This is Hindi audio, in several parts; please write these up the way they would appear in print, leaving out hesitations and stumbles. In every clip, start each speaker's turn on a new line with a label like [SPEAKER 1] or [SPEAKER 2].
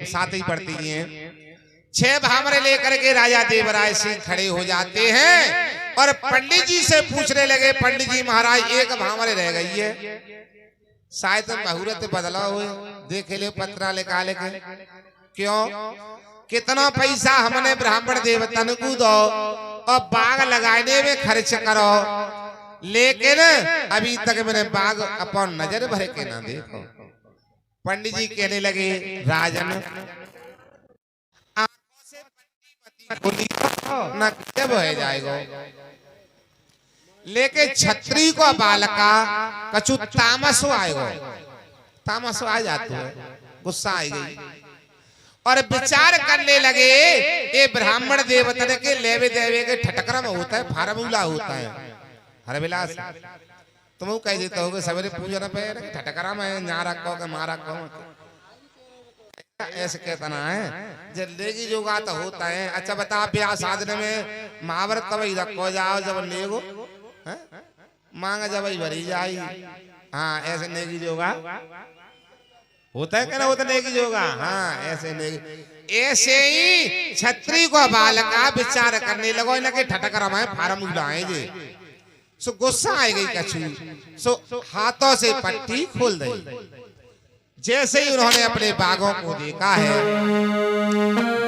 [SPEAKER 1] साथ ही पड़ती हैं। 6 भामरे लेकर के राजा देवराय सिंह खड़े हो जाते हैं और पंडित जी से पूछने लगे, पंडित जी महाराज एक भामरे रह गई है, शायद मुहूर्त बदला हुए, देख ले पत्रा लिखा लेके, क्यों कितना पैसा हमने ब्राह्मण देवतन को दो और बाग लगाने में खर्च करो, लेकिन अभी तक मैंने बाग अपन नजर भर के ना देखो। पंडित जी कहने लगे, राजन आंखों से पट्टी न जब हो जाएगा, लेकिन छत्री को बालका कछु तामस आएगा, तामस आ जाती है, गुस्सा आई गई और विचार करने लगे, ये ब्राह्मण देवतन के लेवे देवे के ठटकरम होता है, फार्मूला होता है। हर विलास तुम कह देता हो सवेरे पूजन पे ठटकरम है, ना रखो के मां रखो, ऐसे कहता ना है, जल्दी जोगा तो होता है। अच्छा बता, ब्याह साधन में महाभारत तभी रखो जाओ जब नेगो मांग जब भरी जाई, हाँ ऐसे नेगी जोगा होता है, कहना होता नेगी जोगा, हाँ ऐसे नेगी। ऐसे ही छत्री को बालका विचार करने लगो, इनके ठटकरम है, फार्मूला है जी। सो गुस्सा आ गई कछु, सो हाथों से पट्टी खोल दी। जैसे ही उन्होंने अपने बागों को देखा है,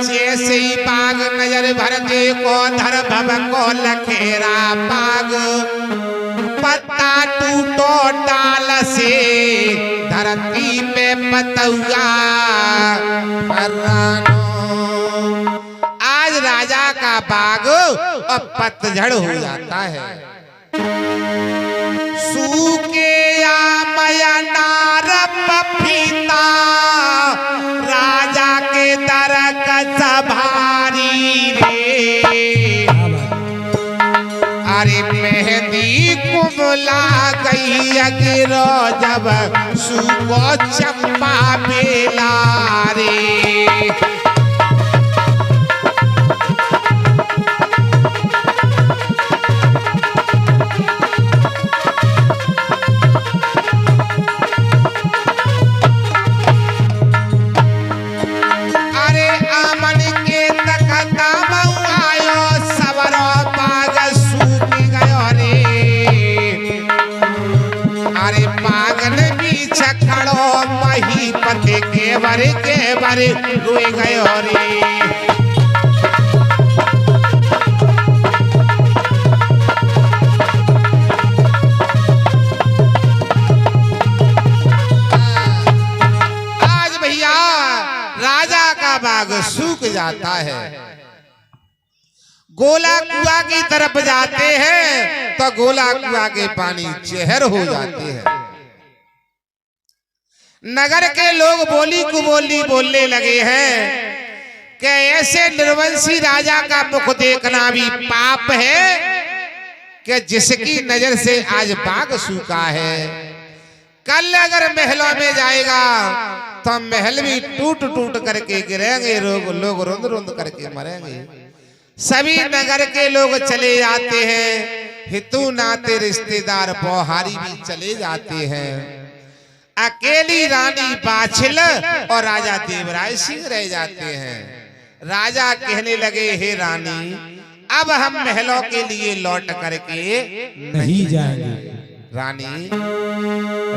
[SPEAKER 1] जैसे ही बाग नजर भर देखो, धर भव को लखेरा बाग, पत्ता टूटो डाल से धरती पे पतुआ फर्रानो। आज राजा का बाग अब पतझड़ हो जाता है, सूखे या मया नार पपीता, राजा के दर भारी रे। अरे मेहंदी कुमला गई अगिरो जब सूखो चंपा बेला रे। के बारे रोए गए रे। आज भैया राजा का बाग सूख जाता है, गोला कुआ की तरफ जाते हैं तो गोला कुआ के पानी जहर हो जाते हैं। नगर के लोग बोली कुबोली बोलने लगे हैं कि ऐसे निर्वंशी राजा का मुख देखना भी पाप है कि जिसकी नजर से आज बाग सूखा है, कल अगर महलों में जाएगा तो महल भी टूट टूट करके गिरेंगे, लोग रुंद रुंद करके मरेंगे। सभी नगर के लोग चले जाते हैं, हितू नाते रिश्तेदार पौहारी भी चले जाते हैं, अकेली रानी बाछिल और राजा देवराय सिंह रह जाते हैं। राजा कहने लगे, हे रानी अब हम महलों के लिए लौट करके नहीं जाएंगे। रानी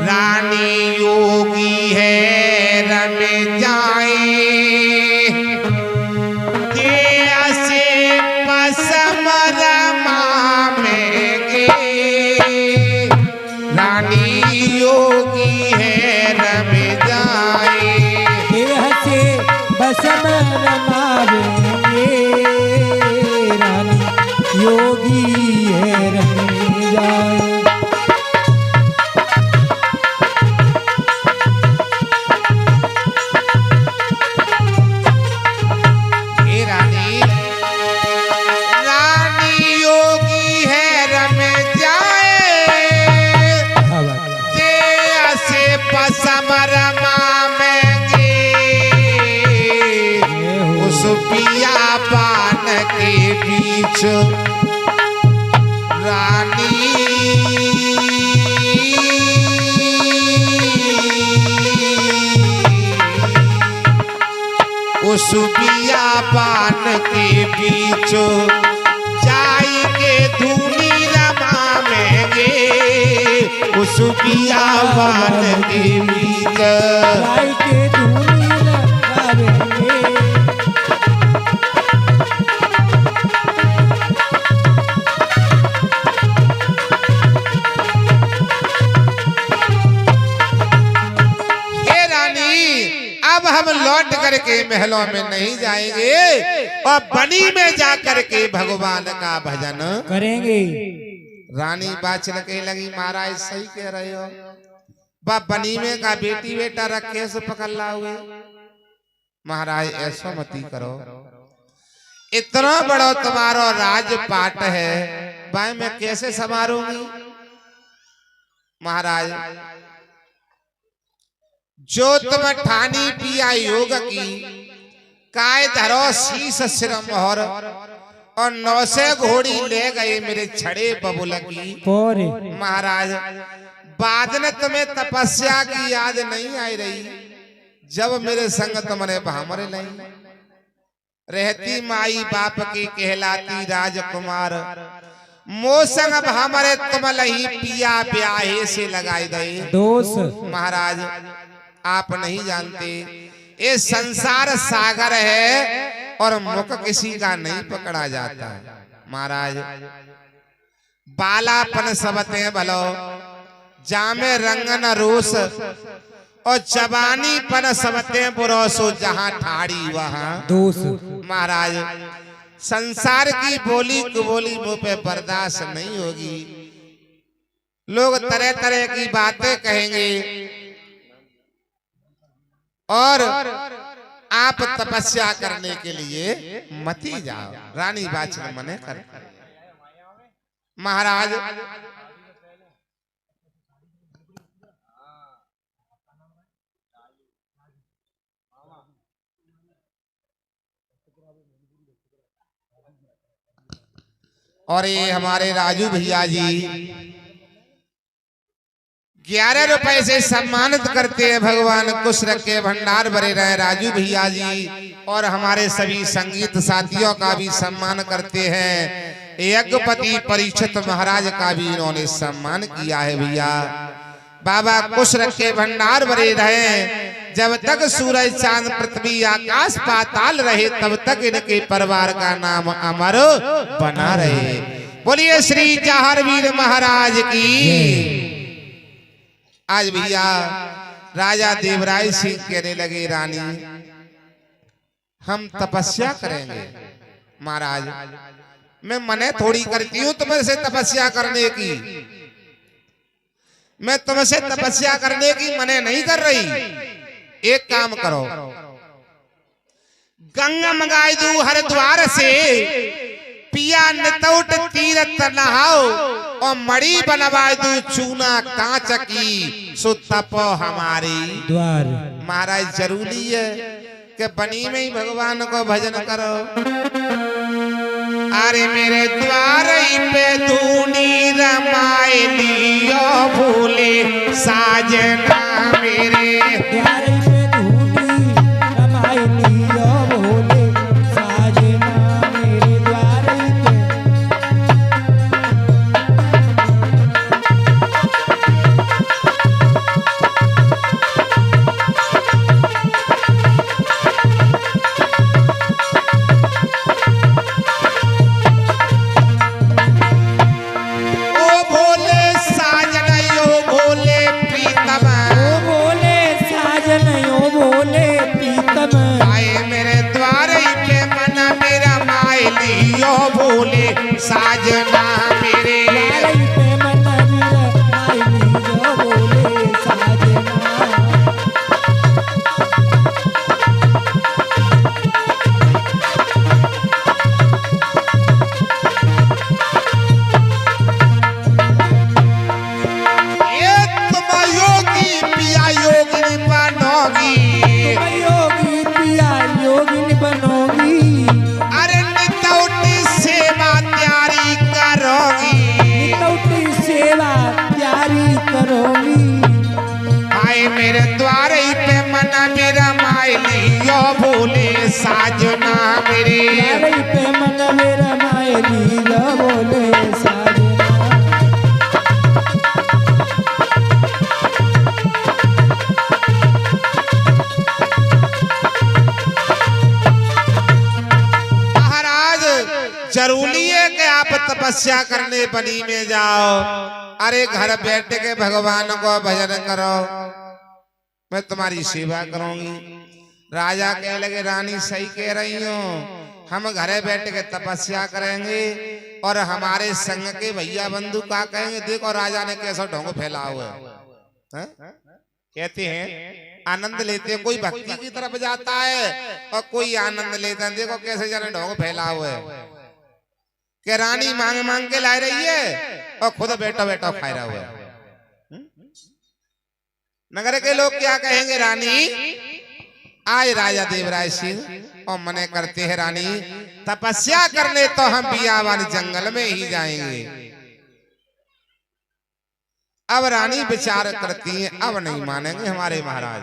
[SPEAKER 1] रानी योगी है रम जाए, जैसे पसम रमा में गे। रानी योगी है रम जाए,
[SPEAKER 2] जैसे पसम रमा में गे। रानी योगी है रम जाए।
[SPEAKER 1] रानी उस बियाबान के बीच जाई के धूनी रमावेंगे, उस बियाबान के बीच
[SPEAKER 2] गाय के धूनी लगावेंगे।
[SPEAKER 1] हे रानी, अब हम लौट करके महलों में नहीं जाएंगे और बनी में जा करके भगवान का भजन
[SPEAKER 2] करेंगे।
[SPEAKER 1] रानी बाचल के लगी, महाराज सही कह रहे हो, बनी में का बेटी बेटा रखे से पकड़ ला हुए, महाराज ऐसा मती करो, इतना बड़ा तुम्हारा राजपाट है, भाई मैं कैसे संभालूंगी। महाराज जो तुम ठानी पिया योग की, काय धरो शीस सिर मोहर, और 900 घोड़ी ले गए मेरे छड़े बबुल की।
[SPEAKER 2] पोरे
[SPEAKER 1] महाराज बाद में तुम्हें तपस्या की याद नहीं आई रही, जब मेरे संग तुम्हारे भामरे नहीं रहती, माई बाप की कहलाती राजकुमार, मो संग भामरे तुम लही पिया ब्याहे से लगाए गए
[SPEAKER 2] दोष।
[SPEAKER 1] महाराज आप नहीं जानते, ये संसार सागर है और मुख किसी का नहीं पकड़ा जाता। महाराज बालापन सबते भलो, जामे रंगन रोस, और जवानी पन सबते बुरोसो, जहां ठाड़ी वहां
[SPEAKER 2] दोष।
[SPEAKER 1] महाराज संसार की बोली कुबोली मुंह पे बर्दाश्त नहीं होगी, लोग तरह तरह की बातें कहेंगे, और आप तपस्या करने के लिए मती जाओ। रानी बाचल मने कर। महाराज और ये हमारे राजू भैया जी 11 रुपए से सम्मानित करते हैं, भगवान कुछ रखे भंडार भरे रहे राजू भैया जी, और हमारे सभी संगीत साथियों का भी सम्मान करते हैं। यज्ञपति परीक्षित महाराज का भी इन्होंने सम्मान किया है। भैया बाबा कुछ रखे भंडार भरे रहे, जब तक सूरज चांद पृथ्वी आकाश पाताल रहे, तब तक इनके परिवार का नाम अमर बना रहे। बोलिए श्री जहारवीर महाराज की। आज भैया राजा देवराय सिंह कहने लगे, रानी हम तपस्या करेंगे। महाराज मैं मने थोड़ी करती हूँ तुमसे तपस्या करने की, मैं तुमसे तपस्या करने की मने नहीं कर रही। एक काम करो, गंगा मंगाई दू हरिद्वार से, पिया नितौट तीरथ नहाओ, और मड़ी बनवा दू चूना कांच की, सो तपो हमारी
[SPEAKER 2] द्वार।
[SPEAKER 1] महाराज जरूरी है कि बनी में ही भगवान को भजन करो। अरे मेरे द्वार पे धूनी रमाए लियो भूले साजना, मेरे
[SPEAKER 2] द्वार पे धूनी रमाए लियो भोले साजना, मेरे द्वार पे।
[SPEAKER 1] साजन जरूरी है कि आप तपस्या करने बनी में जाओ। अरे घर बैठ के भगवान को भजन करो, मैं तुम्हारी सेवा करूंगी। राजा कह लगे रानी सही कह रही हो, हम घरे बैठ के तपस्या करेंगे और हमारे संग के भैया बंधु का कहेंगे। देखो राजा ने कैसा ढोंग फैला हुआ है। कहते हैं आनंद लेते हैं, कोई भक्ति की तरफ जाता है और कोई आनंद लेता है। देखो कैसे जाने ढोंग फैला हुआ है कि रानी मांग मांग के ला रही है और खुद बैठो बैठो खा रहा हुआ है। नगर के लोग क्या कहेंगे, रानी आज राजा देवराय सिंह और मने करते हैं रानी तपस्या करने, तो हम बियावान जंगल में ही जाएंगे। अब रानी विचार करती है, अब नहीं मानेंगे हमारे महाराज,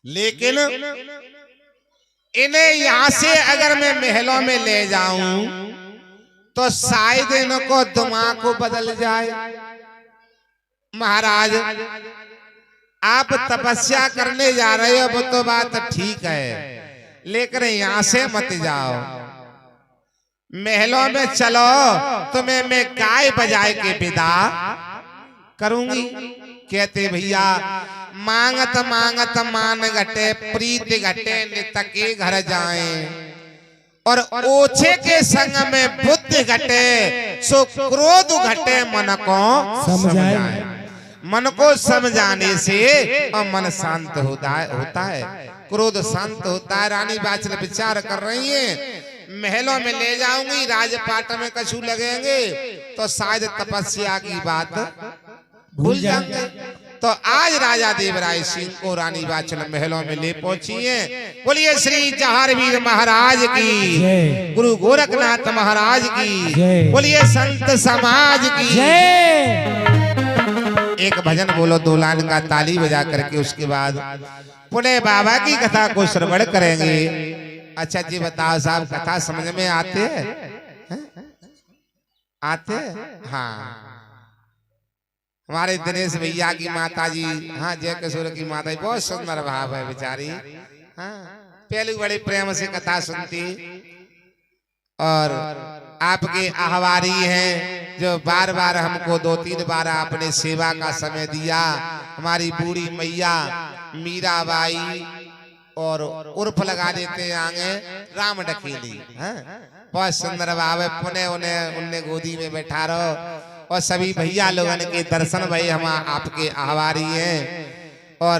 [SPEAKER 1] लेकिन इन्हें यहां से अगर मैं महलों में ले जाऊं तो शायद इनको दिमाग को बदल जाए। महाराज आप तपस्या करने जा रहे हो वो तो बात ठीक है, लेकिन यहां से मत जाओ, महलों में चलो, तुम्हें मैं गाय बजाए के विदा करूंगी। कहते भैया मांगत मांगत मान घटे, प्रीत घटे, नित के घर जाएं, और ओछे के संग में बुद्धि घटे, सो क्रोध घटे, मन को समझाए। मन को समझाने से और मन शांत होता है, क्रोध शांत होता है। रानी बाचल विचार कर रही है, महलों में ले जाऊंगी, राजपाट में कछु लगेंगे तो शायद तपस्या की बात भूल जाएंगे। तो आज राजा देवराय सिंह को रानी बाचल महलों में ले पहुंची है। बोलिए श्री जहारवीर महाराज की, गुरु गोरखनाथ महाराज की, बोलिए संत समाज की। एक भजन बोलो 2 लाइन का ताली बजा करके, उसके बाद पुणे बाबा की कथा को श्रवण करेंगे। अच्छा जी बताओ साहब, कथा समझ में आते हैं? आते? हाँ, हमारे दिनेश भैया की माता जी, हाँ जय किशोर की माता जी, बहुत सुंदर भाव है बेचारी। हाँ पहले बड़े प्रेम से कथा सुनती, और आपके आह्वारी हैं जो बार बार हमको 2-3 बार आपने सेवा का समय दिया। हमारी बूढ़ी मैया मीराबाई, और उर्फ लगा देते आगे राम डकेली। बहुत सुंदर भाव है। पुणे उन्हें गोदी में बैठा रहो, और सभी भैया लोगों के दर्शन भाई हम आपके आह्वारी हैं, और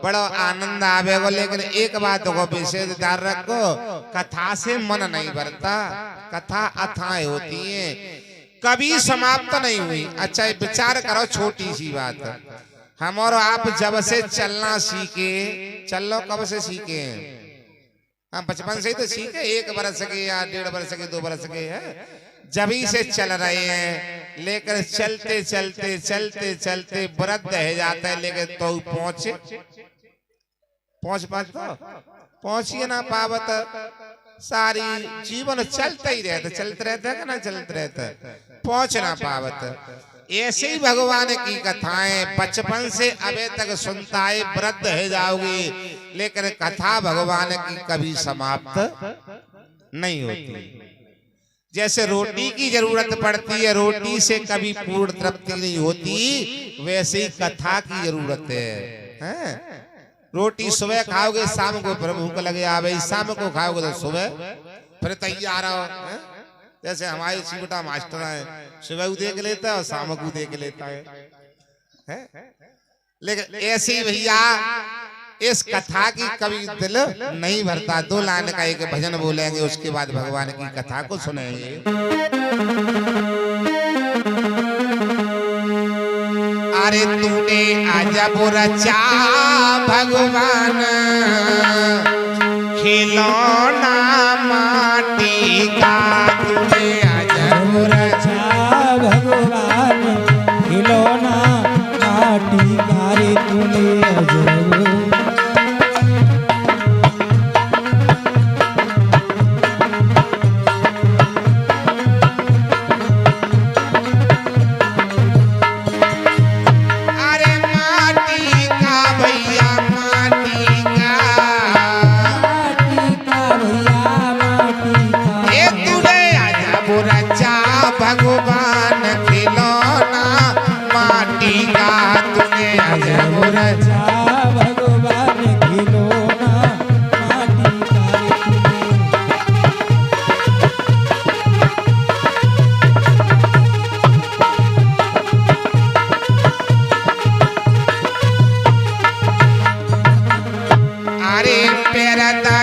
[SPEAKER 1] बड़ा आनंद आवेगा। लेकिन एक बात को विशेष ध्यान रखो, कथा से मन नहीं भरता, कथा अथाएं होती है, कभी समाप्त नहीं हुई। अच्छा विचार करो, छोटी सी बात, हम और आप जब से चलना सीखे, चलो कब से सीखे? हम बचपन से ही तो सीखे, 1 बरस के या 1.5 बरस के 2 बरस के है, जभी से चल रहे हैं। लेकर चलते चलते चलते चलते वृद्ध रह जाता है, लेकिन तो पहुंचिए ना पावत, सारी जीवन चलते ही रहता, चलते रहता है कि ना चलते रहता, पहुंच ना पावत। ऐसे ही भगवान की कथाएं बचपन से अभी तक सुनता है, वृद्ध है जाओगी, लेकिन कथा भगवान की कभी समाप्त नहीं होती। जैसे रोटी की जरूरत पड़ती है, रोटी से कभी पूर्ण तृप्ति नहीं होती, वैसे ही कथा की जरूरत है। रोटी सुबह खाओगे शाम को फिर भूख लगे आवे, शाम को खाओगे तो सुबह फिर तैयार हो। जैसे हमारे चिमटा मास्टर है, सुबह को देख लेता है और शाम को देख लेता है। लेकिन ऐसे ही भैया इस कथा की कभी दिल नहीं भरता। 2 लाइन का एक भजन बोलेंगे, उसके बाद भगवान की कथा को सुनेंगे। अरे तूने अजब रचा भगवान, खिलौना माटी का, तूने अजब
[SPEAKER 2] रचा भगवान, खिलौना माटी का, रे तूने अजब।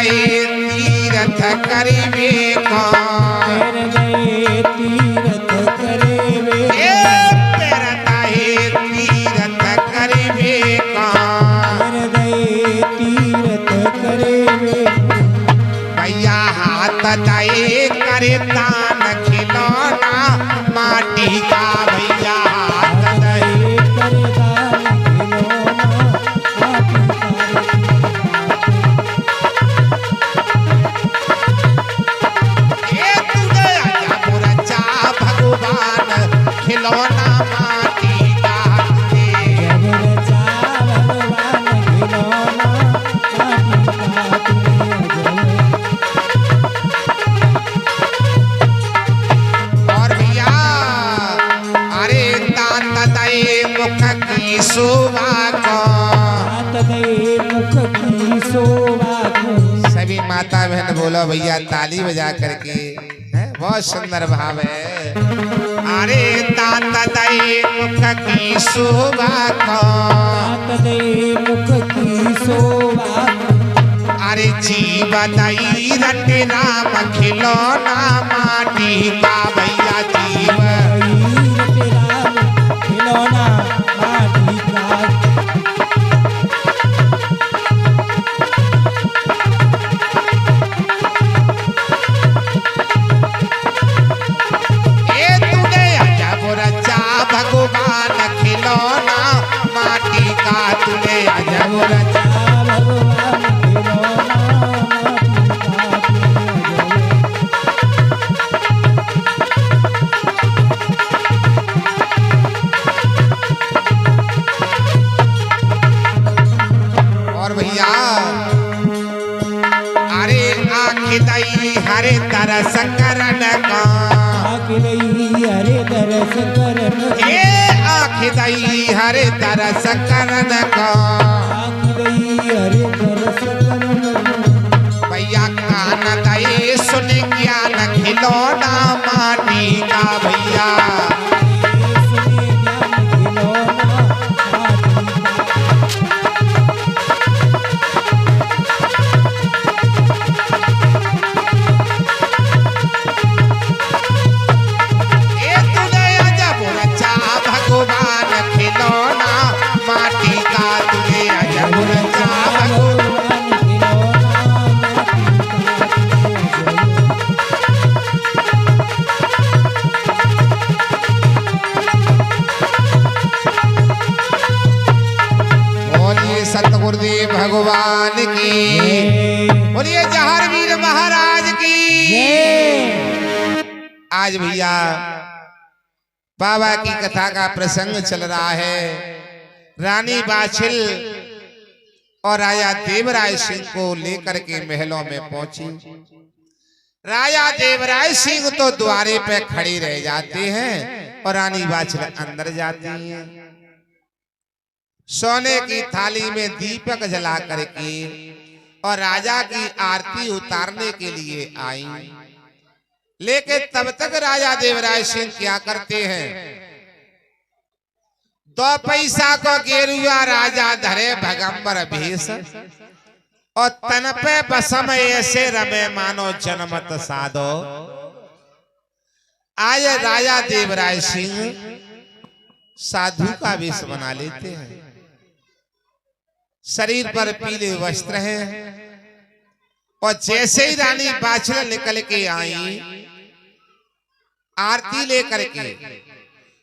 [SPEAKER 1] ताए तीरथ करिबे कौन
[SPEAKER 2] पैर गए तीरथ करेवे
[SPEAKER 1] पैर ताए तीरथ करिबे कौन
[SPEAKER 2] पैर गए तीरथ करेवे
[SPEAKER 1] भैया हाथ ताए करे तान खिलौना माटी का भैया हाथ ताए
[SPEAKER 2] करदान खिलौना माटी
[SPEAKER 1] ए तुझे आजा बुरचा भगवान खिलौना माटी का तुझे
[SPEAKER 2] जब रचा भगवान खिलौना माटी का तुम्हें
[SPEAKER 1] और भैया अरे तात तय मुख की शोभा को
[SPEAKER 2] हाथ गए मुख की शोभा को
[SPEAKER 1] सभी माता बहन बोलो भैया ताली बजा करके हैं? बहुत सुंदर भाव है अरे तात तय मुख की शोभा को
[SPEAKER 2] हाथ गए मुख की शोभा
[SPEAKER 1] अरे जीवदाई रट राम खिलौना माटी का भैया जीव
[SPEAKER 2] राम खिलौना माटी का
[SPEAKER 1] ए तूने आजा बुरचा भगवान खिलौना माटी का तूने आजा बुरचा
[SPEAKER 2] भगवान खिलौना माटी का
[SPEAKER 1] और भैया अरे आँख दई हरे तरस करन का
[SPEAKER 2] आखिरी हरे दरस करन
[SPEAKER 1] ए आँख दई हरे तरस करन का
[SPEAKER 2] आखिरी हरे दरस करन
[SPEAKER 1] भैया कान दई सुन ज्ञान खिलौना माटी का भैया
[SPEAKER 2] सुने ज्ञान खिलौना माटी का
[SPEAKER 1] ए तूने आजा बुरचा भगवान खिलौना माटी का तूने आजा बुरचा भगवान
[SPEAKER 2] भगवान
[SPEAKER 1] बोलिए सतगुरुदेव भगवान की बोलिए जहारवीर महाराज की आज भैया बाबा की कथा का प्रसंग चल रहा है रानी बाछिल और राजा देवराय सिंह को लेकर के महलों में पहुंची राजा देवराय सिंह तो द्वारे पे खड़े रह जाते हैं और रानी बाछिल अंदर जाती हैं सोने की थाली में दीपक जला करके और राजा की आरती उतारने के लिए आई लेकिन तब तक राजा देवराय सिंह क्या करते हैं 2 पैसा को गेरुआ राजा धरे भगंबर भेष और तन पे बसम ऐसे रमे मानो जनमत साधो आज राजा देवराय सिंह साधु का वेश बना लेते हैं शरीर पर पीले वस्त्र हैं और जैसे ही रानी बाछिल निकल के आई आरती लेकर के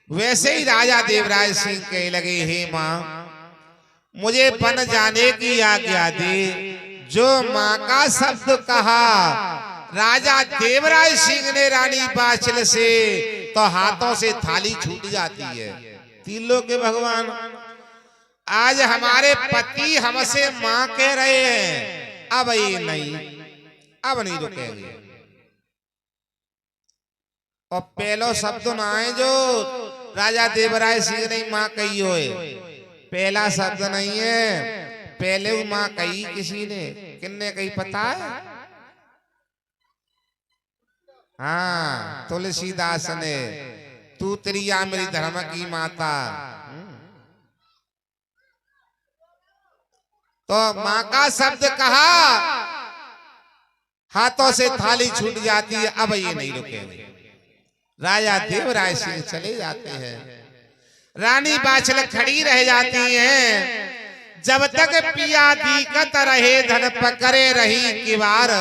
[SPEAKER 1] वैसे ही राजा देवराय सिंह कहे लगे हे माँ मुझे बन जाने की आज्ञा दे जो माँ का शब्द कहा राजा देवराय सिंह ने रानी बाछिल से तो हाथों से थाली छूट जाती है। 3 लोग के भगवान आज हमारे पति हमसे माँ कह रहे हैं अब ये नहीं अब नहीं रुकेंगे और पहलो शब्द ना आए जो राजा देवराय सिंह ने माँ कही होए पहला शब्द नहीं है पहले वो माँ कही किसी ने किन्ने कही पता है हाँ तुलसीदास ने तू त्रिया मेरी धर्म की माता तो माँ का शब्द कहा हाथों से थाली छूट जाती है। अब ये नहीं रुकेंगे। राजा देवराय सिंह चले जाते हैं। रानी बाछल खड़ी रह जाती हैं। जब तक पिया दिक्कत रहे धन पकड़े रही किवार,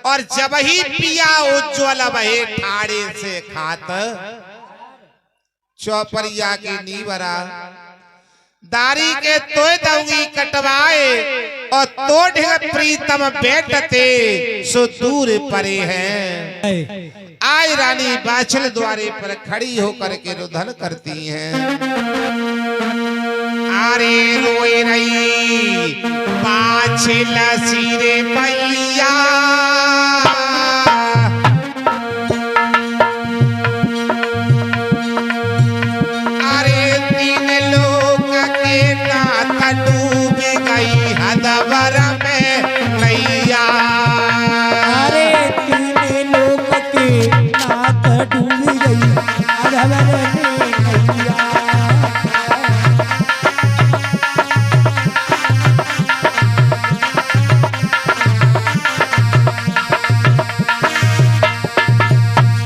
[SPEAKER 1] और जब ही पिया उज्ज्वल बहे ठाड़े से खात, चौपरिया की नीवरा दारी के तोय दूंगी कटवाए, और तोड़ प्रीतम बैठते सो दूर परे हैं। आज रानी बाछल द्वारे पर खड़ी होकर के रुदन करती हैं। अरे रोए रही बाछल सिरे मैया, अरे तीन लोग के नाथ डूब गई हदवर में नैया।
[SPEAKER 2] अरे तीन लोग के नाथ डूब गई अधवर में नैया।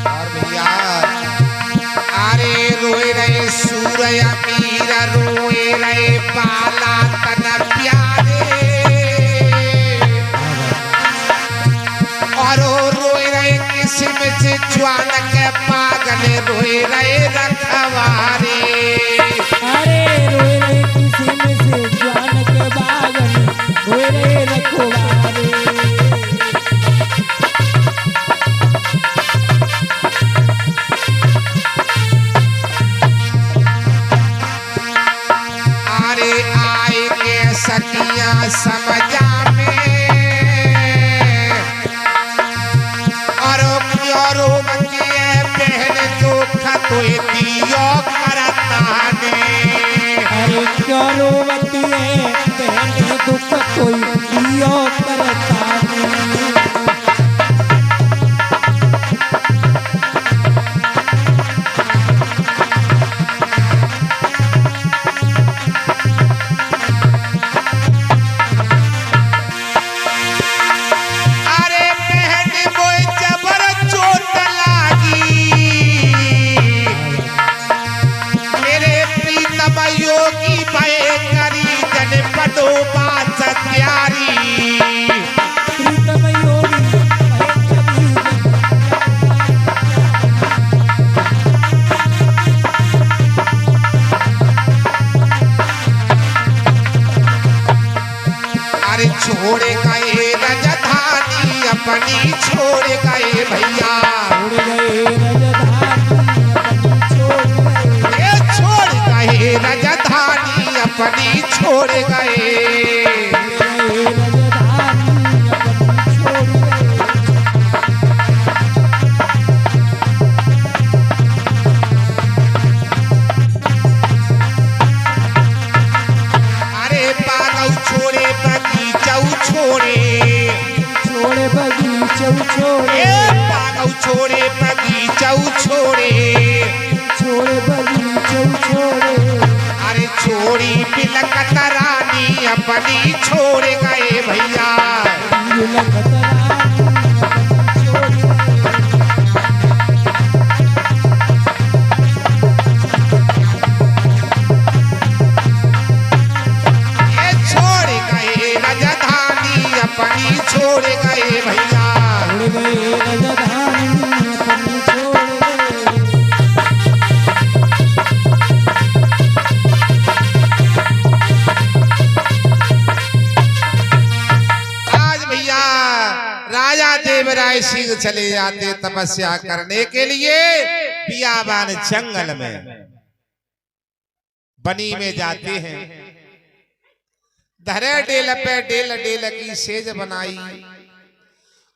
[SPEAKER 1] और भैया अरे रोए रहे सूर्य मीर, रोए रहे बाला तन प्यारे, और रोए रहे किस्म से ज्वान के पागल, रोए रहे रखवारे।
[SPEAKER 2] अरे रोए रे किस्म से जान के बागन, रोए रे रखवारे।
[SPEAKER 1] अरे आए के सखियां समझा में, और बहन दुख तो दियो करताने।
[SPEAKER 2] अरे क्यों रोवती है बहन दुख कोई दियो करता नहीं।
[SPEAKER 1] अरे बहन मोय जबर चोट लागी, मेरे प्रीतम योगी भय करी जन पडो बात सत्यारी।
[SPEAKER 2] प्रीतम योगी
[SPEAKER 1] अरे छोड़ गए रजधानी अपनी, छोड़ गए भैया,
[SPEAKER 2] उड़ गए रजधानी अपनी छोड़ गए।
[SPEAKER 1] ये छोड़ गए रजधानी अपनी, छोड़ गए।
[SPEAKER 2] उड़ गए रजधानी अपनी छोड़ गए।
[SPEAKER 1] अरे पागौ छोड़े बगीचा छोड़े,
[SPEAKER 2] छोड़े बगीचौ छोड़े।
[SPEAKER 1] ए पागौ छोड़े बगीचा छोड़े,
[SPEAKER 2] छोड़े बगीचौ छोड़े।
[SPEAKER 1] अरे छोड़ी बिलकत रानी अपनी, छोड़ गए भैया।
[SPEAKER 2] बिलखत रानी अपनी छोड़ गए।
[SPEAKER 1] ये छोड़ गए रजधानी अपनी, छोड़ गए भैया।
[SPEAKER 2] उड़ गए रजधानी अपनी छोड़ गए।
[SPEAKER 1] आज भैया राजा देवराय सिंह चले जाते तपस्या करने के लिए बियाबान जंगल में, बनी में जाते हैं। धरे डेल पे डेल डेल की सेज बनाई,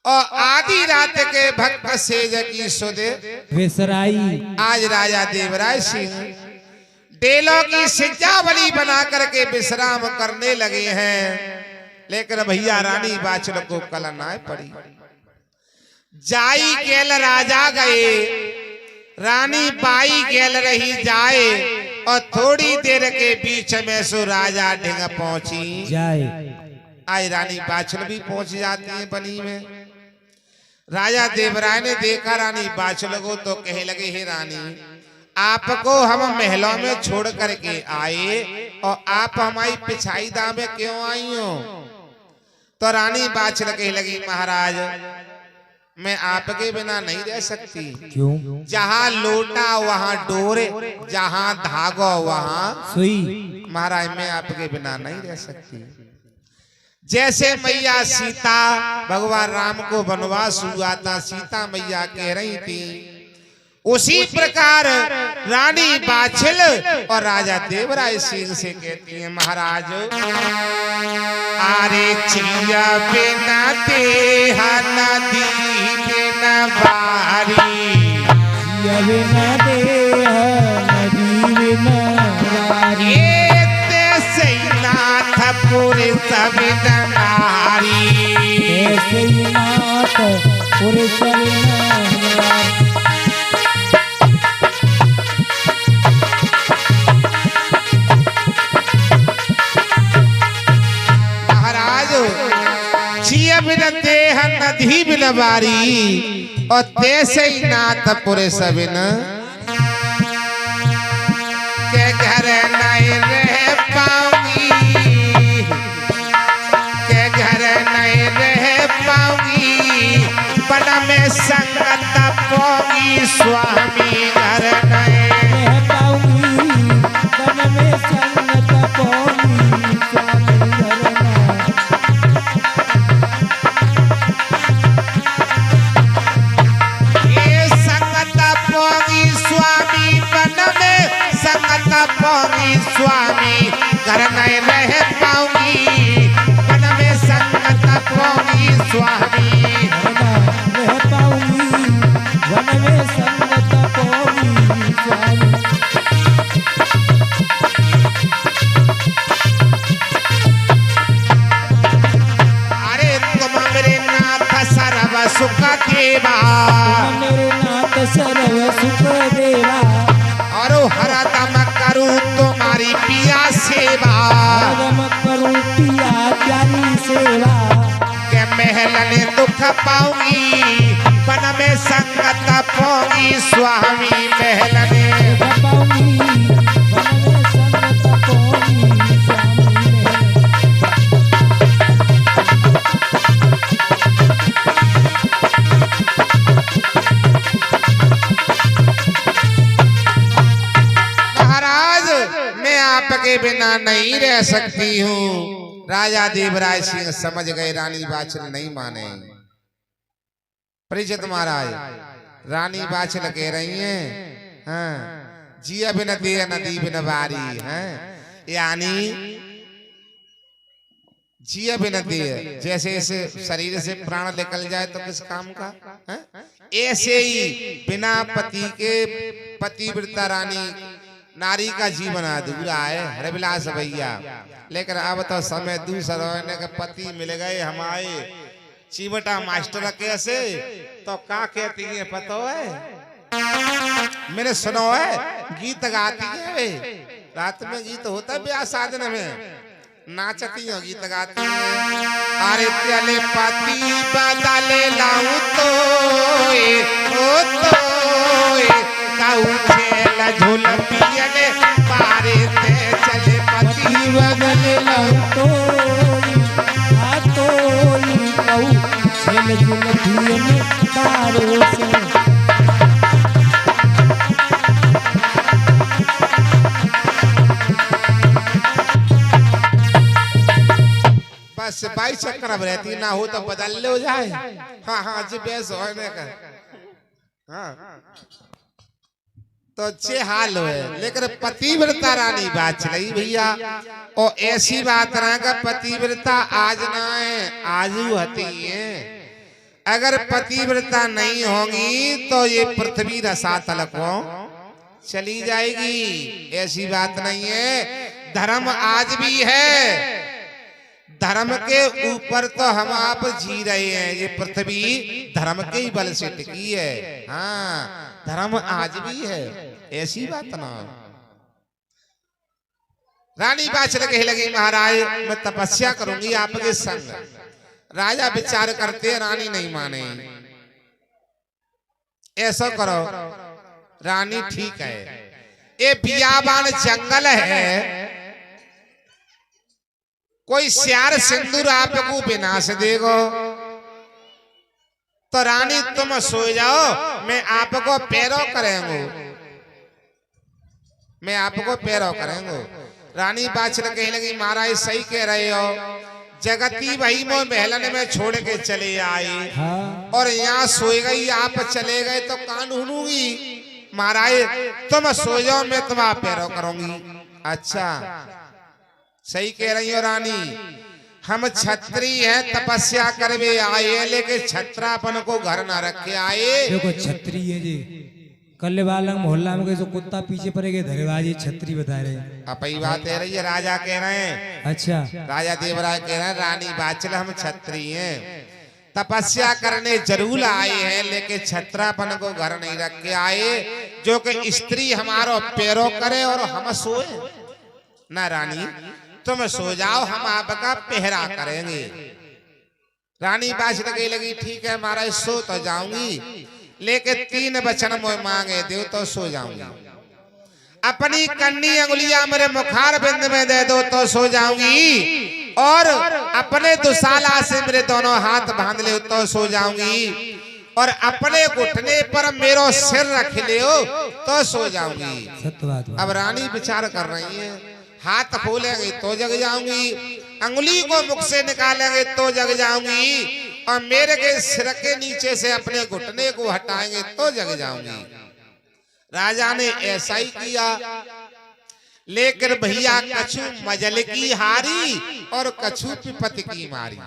[SPEAKER 1] और आधी रात के भक्त सेज की सुधे।
[SPEAKER 2] विसराई
[SPEAKER 1] आज राजा देवराय सिंह डेलों की सिज्जावली बना करके विश्राम करने लगे हैं। लेकिन भैया रानी बाछल को कलनाए पड़ी। जाई गेल राजा गए, रानी बाई गेल रही जाए, और थोड़ी देर के बीच में सो राजा ढिंग पहुंची
[SPEAKER 2] जाए।
[SPEAKER 1] आज रानी बाछल भी पहुंच जाती है बनी में। राजा देवराय ने देखा रानी बाछल को तो कहे लगे, हे रानी, आपको हम महलों में छोड़ करके आए और आप हमारी पिछाई दां में क्यों आई हो? तो रानी बाछल कहे लगी, महाराज मैं आपके बिना नहीं रह सकती।
[SPEAKER 2] क्यों?
[SPEAKER 1] जहाँ लोटा वहाँ डोर, जहाँ धागो वहाँ
[SPEAKER 2] सुई।
[SPEAKER 1] महाराज मैं आपके बिना नहीं रह सकती। जैसे मैया सीता भगवान राम को वनवास हुआ था, सीता मैया कह रही थी, उसी प्रकार रानी बाछल और राजा देवराय सिंह से कहती है, महाराज आरे चिया बिना देहा नदी बिना बारी,
[SPEAKER 2] चिया बिना देहा नदी बिना बारी,
[SPEAKER 1] ऐसे नाथ पुरे सबिन नारी,
[SPEAKER 2] ऐसे नाथ पुरे सबिन नारी।
[SPEAKER 1] जिया बिन देह नदी बिन बारी और तैसे ही नाथ पुरे सबिन के घर नहीं रह पाऊंगी, के घर नहीं रह पाऊंगी, बन में संगत पोगी स्वामी घर नहीं
[SPEAKER 2] रह पाऊंगी, बन में संगत पोगी स्वामी घर नहीं।
[SPEAKER 1] पोगी स्वामी घर नहीं रह पाऊंगी, वन में संगत पोगी स्वामी
[SPEAKER 2] रह पाऊंगी, वन में संगत पोगी स्वामी।
[SPEAKER 1] अरे तुम मेरे नाथ सर्व सुख देवा,
[SPEAKER 2] मेरे नाथ सर्व सुख देवा,
[SPEAKER 1] और हरदम करूं तुम्हारी पिया सेवा,
[SPEAKER 2] हरदम करूं पिया प्यारी सेवा,
[SPEAKER 1] के महल दुख पाऊंगी, वन में संगत पोगी स्वामी महल
[SPEAKER 2] दुख पाऊंगी, वन में संगत पोगी स्वामी।
[SPEAKER 1] आपके बिना नहीं रह सकती हूँ। राजा देवराय सिंह समझ गए रानी बाछल नहीं माने। परिचित महाराज, रानी बाछल कह रही हैं, हाँ, जिया बिन देह नदी बिन बारी, हैं, यानी जिया बिन देह, जैसे इस शरीर से प्राण निकल जाए तो किस काम का, है? ऐसे ही बिना पति के पतिव्रता रानी नारी का जीवन अधूरा है हरविलास भैया। लेकिन अब तो समय दूसरा होने के पति मिल गए हमारे चिमटा मास्टर कैसे, तो क्या कहती है पता है, मैंने सुनो है गीत गाती है वे, रात में गीत होता है ब्याह शादी में, नाचती हो गीत गाती है। अरे चले पति बदले लाऊं तो झूल पियले पारे ते चले पति
[SPEAKER 2] बदले लाऊं तोरी कहूं छेल झूल पियले पारे से।
[SPEAKER 1] बस 22 चक्कर अब रहती ना हो तो बदल ले हो जाए। हाँ हाँ जी बेस होने का, हाँ तो अच्छे हाल है। लेकिन पतिव्रता रानी बात चली भैया, और ऐसी बात ना का पतिव्रता आज ना है, आज होती है। अगर पतिव्रता नहीं होगी तो ये पृथ्वी रसातल को चली जाएगी, ऐसी बात नहीं है। धर्म आज भी है, धर्म के ऊपर तो हम आप जी रहे हैं, ये पृथ्वी धर्म के ही बल से टिकी है। हाँ धर्म आज भी है, ऐसी बात ना। रानी बाछल कहे लगी महाराज मैं तपस्या करूंगी आपके संग। राजा विचार करते रानी नहीं माने, ऐसा करो रानी ठीक है, ये बियाबान जंगल है, कोई श्यार सिंदूर आपको विनाश देगो, तो रानी तुम सो जाओ, मैं आपको पैरों करेंगे, मैं आपको पैरों करेंगे। रानी बादशाह कहने लगी महाराज सही कह रहे हो, जगती भाई मो महलन में छोड़ के चले आए,
[SPEAKER 2] हाँ।
[SPEAKER 1] और यहाँ सोई गई, आप चले गए तो कान हुनूंगी, महाराज तुम सो जाओ, मैं तुम्हारा पैरों करूंगी। अच्छा सही कह रही हो रानी, हम छत्री हैं, तपस्या करवे आए, लेकिन छत्रापन को घर ना रखे आए।
[SPEAKER 2] देखो छत्री है जी, कल वालंग मोहल्ला में कैसे कुत्ता पीछे पड़ेगा धरेबाजी छत्री बता रहे हैं।
[SPEAKER 1] अपनी बात कह रही है, राजा कह रहे हैं,
[SPEAKER 2] अच्छा
[SPEAKER 1] राजा देवराज कह रहे हैं रानी बाचल हम छत्री हैं, तपस्या करने जरूर आए हैं, लेकिन छत्रापन को घर नहीं रख के आए, जो कि स्त्री हमारो पैरों करे और हम सोए ना। रानी तुम सो जाओ, हम आपका पहरा करेंगे। रानी बादशाह कही लगी ठीक है महाराज सो तो जाऊंगी, लेकिन 3 वचन मोह मांगे दो तो सो जाऊंगी। अपनी कन्नी अंगुलियां मेरे मुखार बिंद में दे दो तो सो जाऊंगी, और अपने दुशाला से मेरे दोनों हाथ बांध ले तो सो जाऊंगी, और अपने घुटने पर मेरो सिर रख ले तो सो जाऊंगी।
[SPEAKER 2] सत्य बात।
[SPEAKER 1] अब रानी विचार कर रही है, हाथ खोलेंगे तो जग जाऊंगी, अंगुली को मुख से निकालेंगे तो जग जाऊंगी, और मेरे के सिर के नीचे से अपने घुटने को हटाएंगे तो जग जाऊंगी। राजा ने ऐसा ही किया, लेकिन भैया कछु मजल की हारी और कछु पिपत की मारी।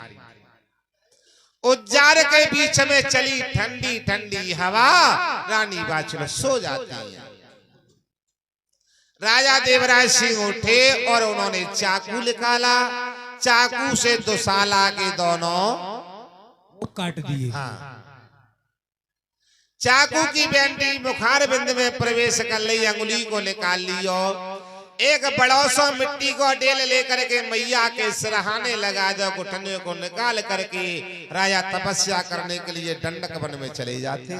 [SPEAKER 1] उज्जार के बीच में चली ठंडी ठंडी हवा, रानी बाचल सो जाती है। राजा देवराज सिंह उठे और उन्होंने चाकू निकाला, चाकू से दुशाला के दोनों
[SPEAKER 2] काट दिए।
[SPEAKER 1] हाँ, चाकू की बेंटी मुखार बिंद में प्रवेश कर ली, अंगुली को निकाल लियो, एक बड़ो सो मिट्टी को डेल लेकर के मैया के सिरहाने लगा दो, घुटने को निकाल करके राजा तपस्या करने के लिए दंडक वन में चले जाते।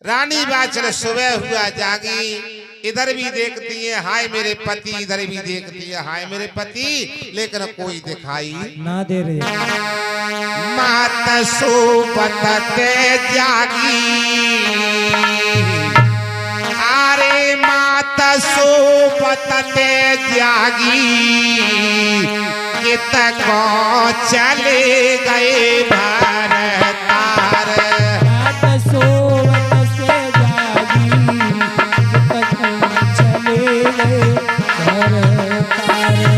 [SPEAKER 1] रानी बाचल सुबह हुआ जागी, इधर भी देखती है हाय मेरे पति, इधर भी देखती है हाय मेरे पति, लेकिन कोई दिखाई
[SPEAKER 2] ना दे रहे।
[SPEAKER 1] मात सोपते जागी, अरे मात सोपते जागी, कित को चले गए भारतार।
[SPEAKER 2] रात सोवत से जागी, तक चले गए घर तारे।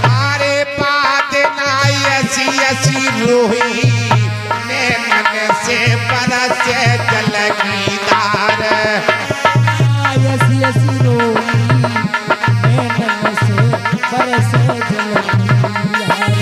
[SPEAKER 1] अरे बात ना ऐसी ऐसी रोही, नैनन से बरस जल की धार।
[SPEAKER 2] ऐसी ऐसी रोई, नैनन से बरस जल की धार।